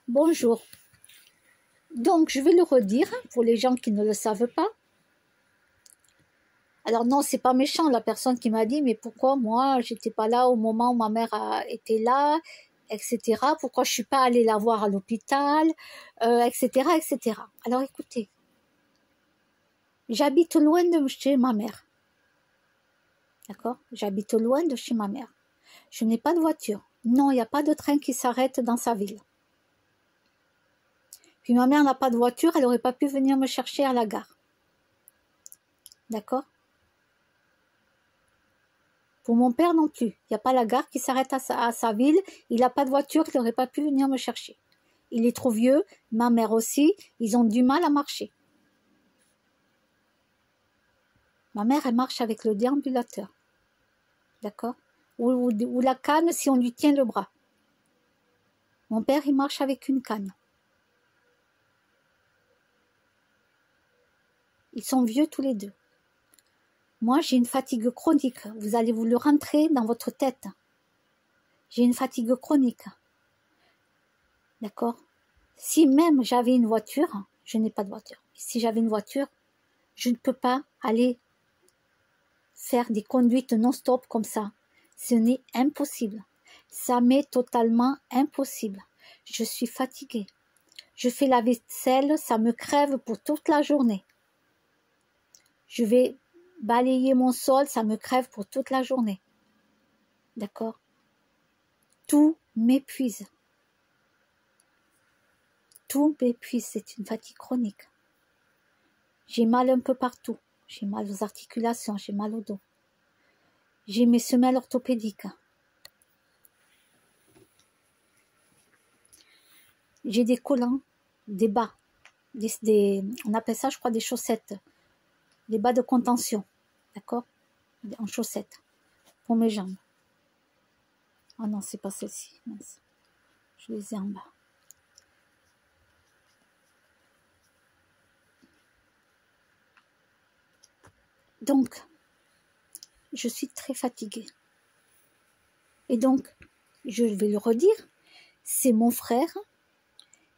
Bonjour. Donc, je vais le redire pour les gens qui ne le savent pas. Alors non, c'est pas méchant la personne qui m'a dit, mais pourquoi moi, j'étais pas là au moment où ma mère était là, etc. Pourquoi je suis pas allée la voir à l'hôpital, etc., etc. Alors écoutez, j'habite loin de chez ma mère. D'accord? J'habite loin de chez ma mère. Je n'ai pas de voiture. Non, il n'y a pas de train qui s'arrête dans sa ville. Puis ma mère n'a pas de voiture, elle n'aurait pas pu venir me chercher à la gare. D'accord? Pour mon père non plus. Il n'y a pas la gare qui s'arrête à sa ville. Il n'a pas de voiture, il n'aurait pas pu venir me chercher. Il est trop vieux, ma mère aussi, ils ont du mal à marcher. Ma mère, elle marche avec le déambulateur. D'accord? Ou la canne si on lui tient le bras. Mon père, il marche avec une canne. Ils sont vieux tous les deux. Moi, j'ai une fatigue chronique. Vous allez vous le rentrer dans votre tête. J'ai une fatigue chronique. D'accord? Si même j'avais une voiture, je n'ai pas de voiture. Si j'avais une voiture, je ne peux pas aller faire des conduites non-stop comme ça. Ce n'est impossible. Ça m'est totalement impossible. Je suis fatiguée. Je fais la vaisselle, ça me crève pour toute la journée. Je vais balayer mon sol, ça me crève pour toute la journée. D'accord? Tout m'épuise. Tout m'épuise, c'est une fatigue chronique. J'ai mal un peu partout. J'ai mal aux articulations, j'ai mal au dos. J'ai mes semelles orthopédiques. J'ai des collants, des bas. On appelle ça, je crois, des chaussettes. Des bas de contention. D'accord? En chaussettes. Pour mes jambes. Ah non, c'est pas celle-ci. Je les ai en bas. Donc, je suis très fatiguée. Et donc, je vais le redire, c'est mon frère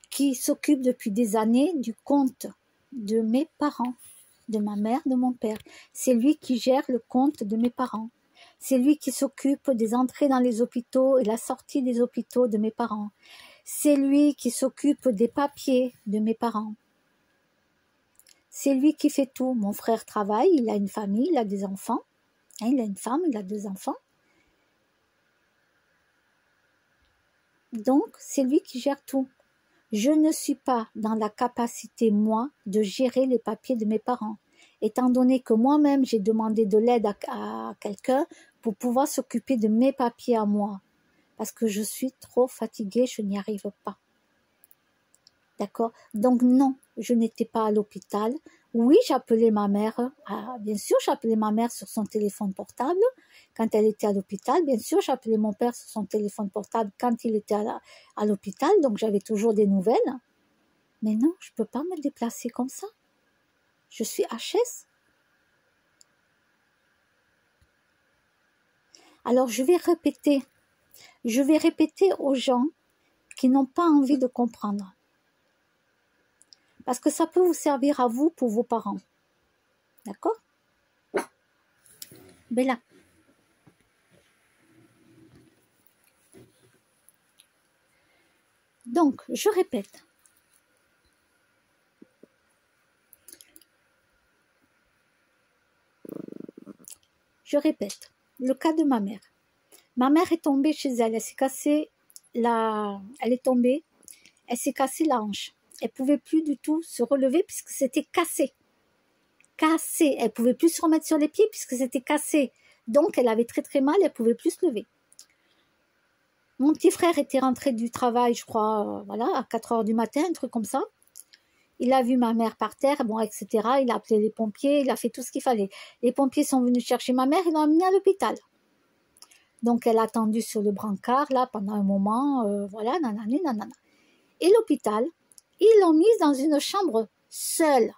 qui s'occupe depuis des années du compte de mes parents, de ma mère, de mon père. C'est lui qui gère le compte de mes parents. C'est lui qui s'occupe des entrées dans les hôpitaux et la sortie des hôpitaux de mes parents. C'est lui qui s'occupe des papiers de mes parents. C'est lui qui fait tout. Mon frère travaille, il a une famille, il a des enfants. Il a une femme, il a 2 enfants. Donc, c'est lui qui gère tout. Je ne suis pas dans la capacité, moi, de gérer les papiers de mes parents. Étant donné que moi-même, j'ai demandé de l'aide à quelqu'un pour pouvoir s'occuper de mes papiers à moi. Parce que je suis trop fatiguée, je n'y arrive pas. D'accord? Donc non, je n'étais pas à l'hôpital. Oui, j'appelais ma mère. Bien sûr, j'appelais ma mère sur son téléphone portable quand elle était à l'hôpital. Bien sûr, j'appelais mon père sur son téléphone portable quand il était à l'hôpital. Donc j'avais toujours des nouvelles. Mais non, je ne peux pas me déplacer comme ça. Je suis HS. Alors je vais répéter aux gens qui n'ont pas envie de comprendre. Parce que ça peut vous servir à vous pour vos parents. D'accord? Bella. Donc, je répète. Je répète. Le cas de ma mère. Ma mère est tombée chez elle. Elle s'est cassée Elle est tombée. Elle s'est cassée la hanche. Elle pouvait plus du tout se relever puisque c'était cassé. Cassé. Elle pouvait plus se remettre sur les pieds puisque c'était cassé. Donc, elle avait très très mal. Elle pouvait plus se lever. Mon petit frère était rentré du travail, je crois, voilà, à 4 heures du matin, un truc comme ça. Il a vu ma mère par terre, bon, etc. Il a appelé les pompiers, il a fait tout ce qu'il fallait. Les pompiers sont venus chercher ma mère, ils l'ont emmenée à l'hôpital. Donc, elle a attendu sur le brancard, là, pendant un moment, voilà, nanani, nanana. Et l'hôpital, ils l'ont mise dans une chambre seule.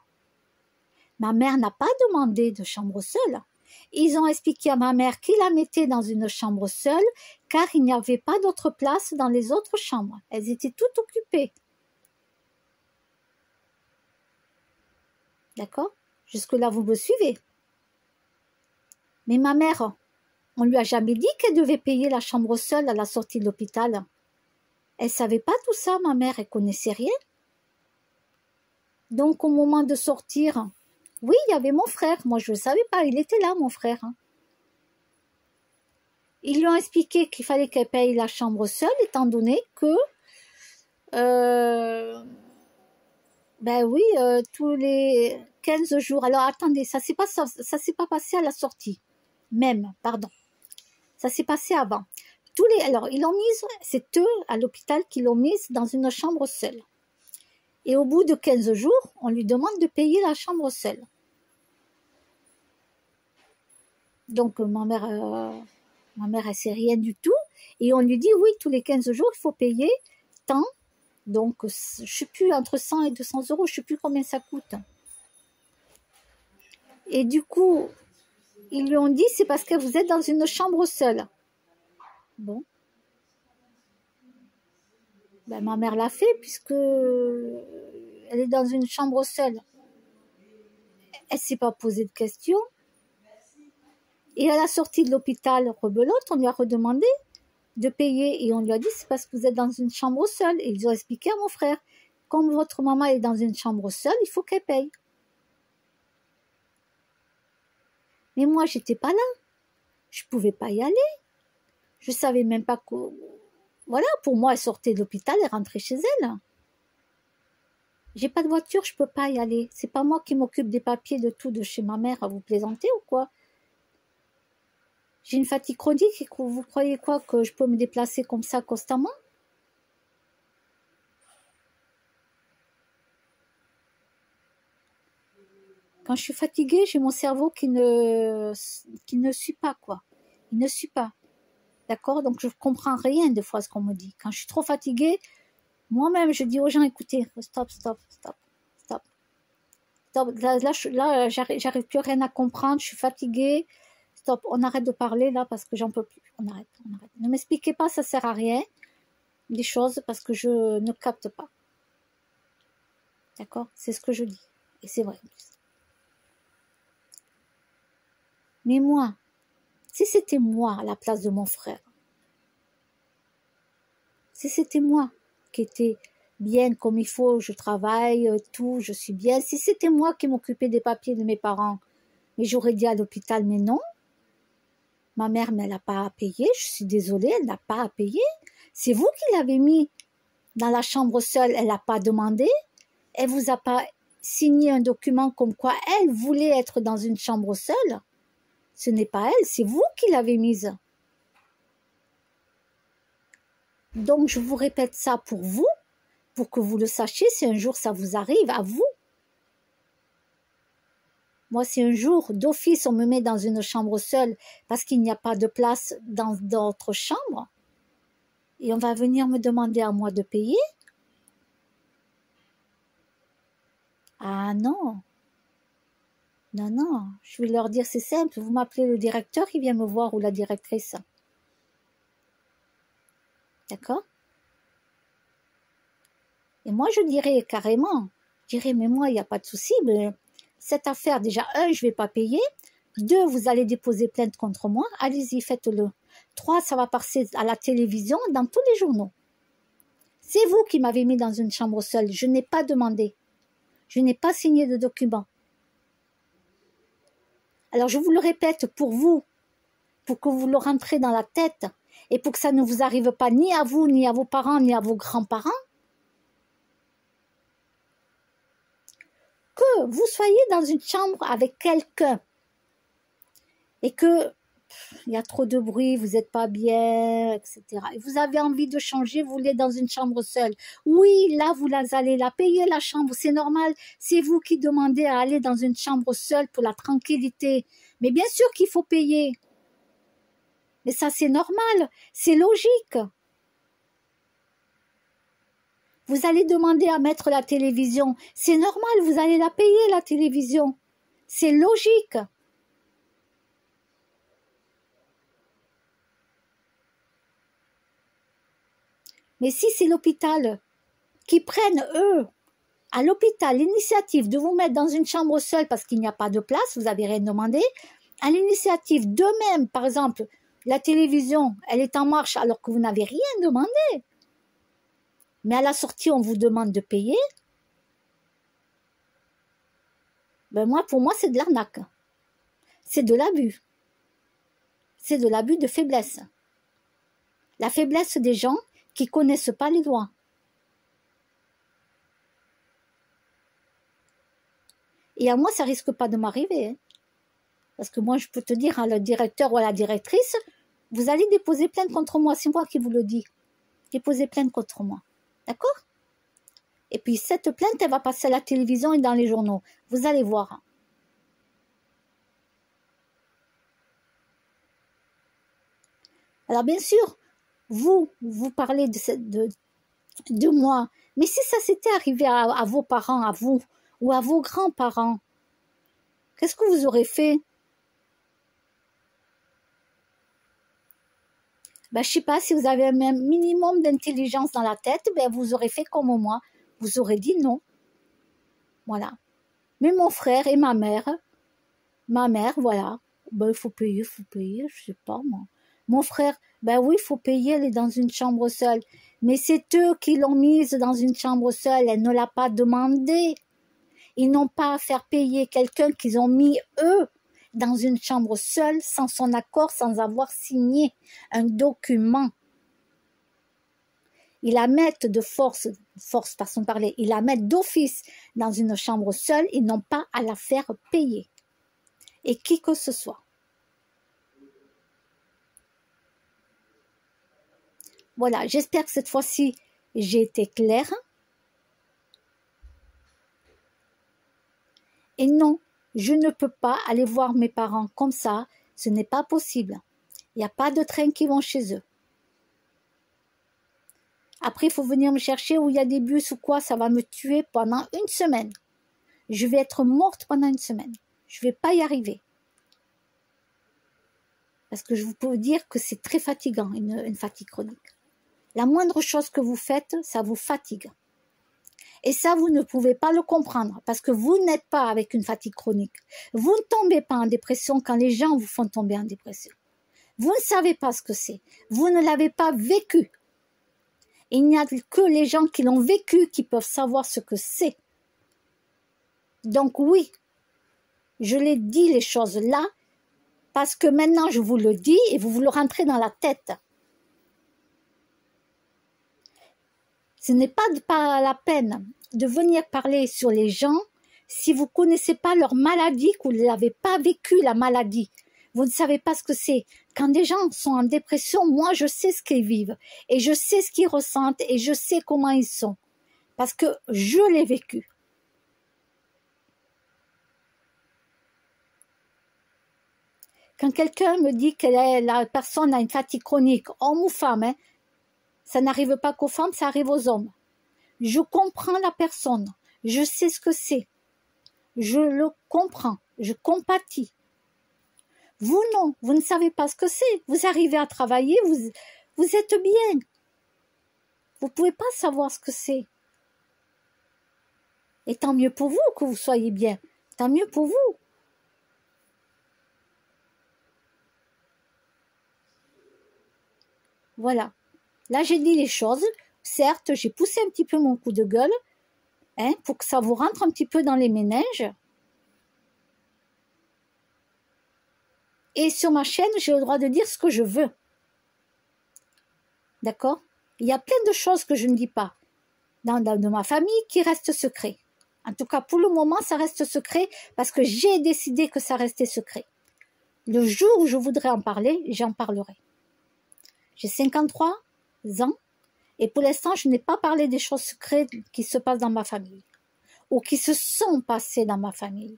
Ma mère n'a pas demandé de chambre seule. Ils ont expliqué à ma mère qu'ils la mettaient dans une chambre seule, car il n'y avait pas d'autre place dans les autres chambres. Elles étaient toutes occupées. D'accord? Jusque-là, vous me suivez. Mais ma mère, on lui a jamais dit qu'elle devait payer la chambre seule à la sortie de l'hôpital. Elle savait pas tout ça, ma mère, elle connaissait rien. Donc, au moment de sortir, oui, il y avait mon frère. Moi, je ne le savais pas, il était là, mon frère. Ils lui ont expliqué qu'il fallait qu'elle paye la chambre seule, étant donné que, ben oui, tous les 15 jours. Alors, attendez, ça s'est pas passé à la sortie. Même, pardon. Ça s'est passé avant. Alors, ils l'ont mise, c'est eux, à l'hôpital, qui l'ont mise dans une chambre seule. Et au bout de 15 jours, on lui demande de payer la chambre seule. Donc, ma mère, elle sait rien du tout. Et on lui dit, oui, tous les 15 jours, il faut payer tant. Donc, je ne sais plus, entre 100 et 200 euros, je ne sais plus combien ça coûte. Et du coup, ils lui ont dit, c'est parce que vous êtes dans une chambre seule. Bon. Ben, ma mère l'a fait, puisque elle est dans une chambre seule. Elle ne s'est pas posé de questions. Et à la sortie de l'hôpital rebelote, on lui a redemandé de payer. Et on lui a dit, c'est parce que vous êtes dans une chambre seule. Et ils ont expliqué à mon frère, comme votre maman est dans une chambre seule, il faut qu'elle paye. Mais moi, j'étais pas là. Je pouvais pas y aller. Je savais même pas que... Voilà, pour moi, elle sortait de l'hôpital et rentrait chez elle. J'ai pas de voiture, je peux pas y aller. C'est pas moi qui m'occupe des papiers de tout de chez ma mère. À vous plaisanter ou quoi? J'ai une fatigue chronique et vous croyez quoi, que je peux me déplacer comme ça constamment? Quand je suis fatiguée, j'ai mon cerveau qui ne suit pas, quoi. Il ne suit pas. D'accord? Donc, je ne comprends rien des fois ce qu'on me dit. Quand je suis trop fatiguée, moi-même, je dis aux gens, écoutez, stop, stop, stop, stop. Stop. Là, j'arrive plus rien à comprendre, je suis fatiguée. Stop, on arrête de parler là parce que j'en peux plus. On arrête, on arrête. Ne m'expliquez pas, ça sert à rien, des choses, parce que je ne capte pas. D'accord? C'est ce que je dis. Et c'est vrai. Mais moi, si c'était moi à la place de mon frère, si c'était moi qui étais bien comme il faut, je travaille, tout, je suis bien, si c'était moi qui m'occupais des papiers de mes parents, mais j'aurais dit à l'hôpital, mais non, ma mère, mais elle n'a pas à payer, je suis désolée, elle n'a pas à payer. C'est vous qui l'avez mis dans la chambre seule, elle n'a pas demandé, elle vous a pas signé un document comme quoi elle voulait être dans une chambre seule. Ce n'est pas elle, c'est vous qui l'avez mise. Donc, je vous répète ça pour vous, pour que vous le sachiez, si un jour ça vous arrive, à vous. Moi, si un jour, d'office, on me met dans une chambre seule parce qu'il n'y a pas de place dans d'autres chambres, et on va venir me demander à moi de payer. Ah non, non, non, je vais leur dire, c'est simple, vous m'appelez le directeur, il vient me voir, ou la directrice. D'accord? Et moi, je dirais carrément, mais moi, il n'y a pas de souci, mais cette affaire, déjà, 1, je ne vais pas payer. 2, vous allez déposer plainte contre moi. Allez-y, faites-le. 3, ça va passer à la télévision, dans tous les journaux. C'est vous qui m'avez mis dans une chambre seule. Je n'ai pas demandé. Je n'ai pas signé de document. Alors, je vous le répète pour vous, pour que vous le rentrez dans la tête et pour que ça ne vous arrive pas ni à vous, ni à vos parents, ni à vos grands-parents. Que vous soyez dans une chambre avec quelqu'un et que il y a trop de bruit, vous n'êtes pas bien, etc. Et vous avez envie de changer, vous voulez dans une chambre seule. Oui, là, vous allez la payer, la chambre, c'est normal. C'est vous qui demandez à aller dans une chambre seule pour la tranquillité. Mais bien sûr qu'il faut payer. Mais ça, c'est normal, c'est logique. Vous allez demander à mettre la télévision. C'est normal, vous allez la payer, la télévision. C'est logique. Mais si c'est l'hôpital qui prennent, eux, à l'hôpital, l'initiative de vous mettre dans une chambre seule parce qu'il n'y a pas de place, vous n'avez rien demandé, à l'initiative d'eux-mêmes, par exemple, la télévision, elle est en marche alors que vous n'avez rien demandé. Mais à la sortie, on vous demande de payer. Ben pour moi, c'est de l'arnaque. C'est de l'abus. C'est de l'abus de faiblesse. La faiblesse des gens qui ne connaissent pas les lois. Et à moi, ça risque pas de m'arriver. Hein. Parce que moi, je peux te dire à le directeur ou à la directrice, vous allez déposer plainte contre moi. C'est moi qui vous le dis. Déposez plainte contre moi. D'accord? Et puis, cette plainte, elle va passer à la télévision et dans les journaux. Vous allez voir. Alors, bien sûr, vous parlez de moi. Mais si ça s'était arrivé à vos parents, à vous, ou à vos grands-parents, qu'est-ce que vous aurez fait? Ben, je ne sais pas, si vous avez un minimum d'intelligence dans la tête, ben, vous aurez fait comme moi. Vous aurez dit non. Voilà. Mais mon frère et ma mère, voilà. Ben, il faut payer, je sais pas, moi. Mon frère, ben oui, il faut payer, elle est dans une chambre seule. Mais c'est eux qui l'ont mise dans une chambre seule, elle ne l'a pas demandé. Ils n'ont pas à faire payer quelqu'un qu'ils ont mis, eux, dans une chambre seule, sans son accord, sans avoir signé un document. Ils la mettent de force façon de parler, ils la mettent d'office dans une chambre seule, ils n'ont pas à la faire payer. Et qui que ce soit. Voilà, j'espère que cette fois-ci, j'ai été claire. Et non, je ne peux pas aller voir mes parents comme ça, ce n'est pas possible. Il n'y a pas de train qui vont chez eux. Après, il faut venir me chercher où il y a des bus ou quoi, ça va me tuer pendant une semaine. Je vais être morte pendant une semaine. Je ne vais pas y arriver. Parce que je peux vous dire que c'est très fatigant, une fatigue chronique. La moindre chose que vous faites, ça vous fatigue. Et ça, vous ne pouvez pas le comprendre parce que vous n'êtes pas avec une fatigue chronique. Vous ne tombez pas en dépression quand les gens vous font tomber en dépression. Vous ne savez pas ce que c'est. Vous ne l'avez pas vécu. Il n'y a que les gens qui l'ont vécu qui peuvent savoir ce que c'est. Donc oui, je l'ai dit les choses là parce que maintenant je vous le dis et vous le rentrez dans la tête. Ce n'est pas la peine de venir parler sur les gens si vous ne connaissez pas leur maladie, que vous n'avez pas vécu la maladie. Vous ne savez pas ce que c'est. Quand des gens sont en dépression, moi je sais ce qu'ils vivent et je sais ce qu'ils ressentent et je sais comment ils sont. Parce que je l'ai vécu. Quand quelqu'un me dit que la personne a une fatigue chronique, homme ou femme, hein, ça n'arrive pas qu'aux femmes, ça arrive aux hommes. Je comprends la personne, je sais ce que c'est, je le comprends, je compatis. Vous non, vous ne savez pas ce que c'est. Vous arrivez à travailler, vous êtes bien. Vous ne pouvez pas savoir ce que c'est. Et tant mieux pour vous que vous soyez bien, tant mieux pour vous. Voilà. Là, j'ai dit les choses. Certes, j'ai poussé un petit peu mon coup de gueule, hein, pour que ça vous rentre un petit peu dans les méninges. Et sur ma chaîne, j'ai le droit de dire ce que je veux. D'accord? Il y a plein de choses que je ne dis pas dans ma famille qui restent secrets. En tout cas, pour le moment, ça reste secret parce que j'ai décidé que ça restait secret. Le jour où je voudrais en parler, j'en parlerai. J'ai 53 ans et pour l'instant, je n'ai pas parlé des choses secrètes qui se passent dans ma famille ou qui se sont passées dans ma famille.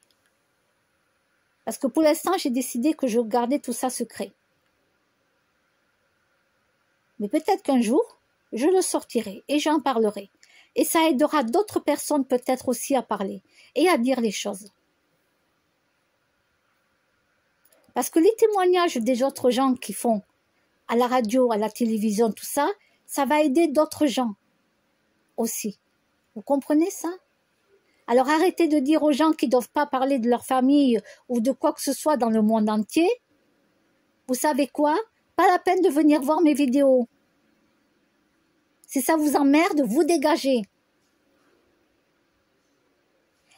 Parce que pour l'instant, j'ai décidé que je gardais tout ça secret. Mais peut-être qu'un jour, je le sortirai et j'en parlerai. Et ça aidera d'autres personnes peut-être aussi à parler et à dire les choses. Parce que les témoignages des autres gens qui font à la radio, à la télévision, tout ça, ça va aider d'autres gens aussi. Vous comprenez ça? Alors arrêtez de dire aux gens qu'ils ne doivent pas parler de leur famille ou de quoi que ce soit dans le monde entier. Vous savez quoi? Pas la peine de venir voir mes vidéos. Si ça vous emmerde, vous dégagez.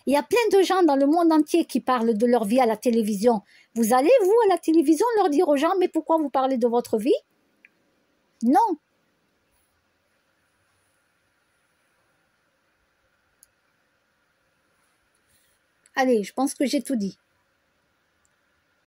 Il y a plein de gens dans le monde entier qui parlent de leur vie à la télévision. Vous allez, vous, à la télévision, leur dire aux gens, mais pourquoi vous parlez de votre vie? Non. Allez, je pense que j'ai tout dit.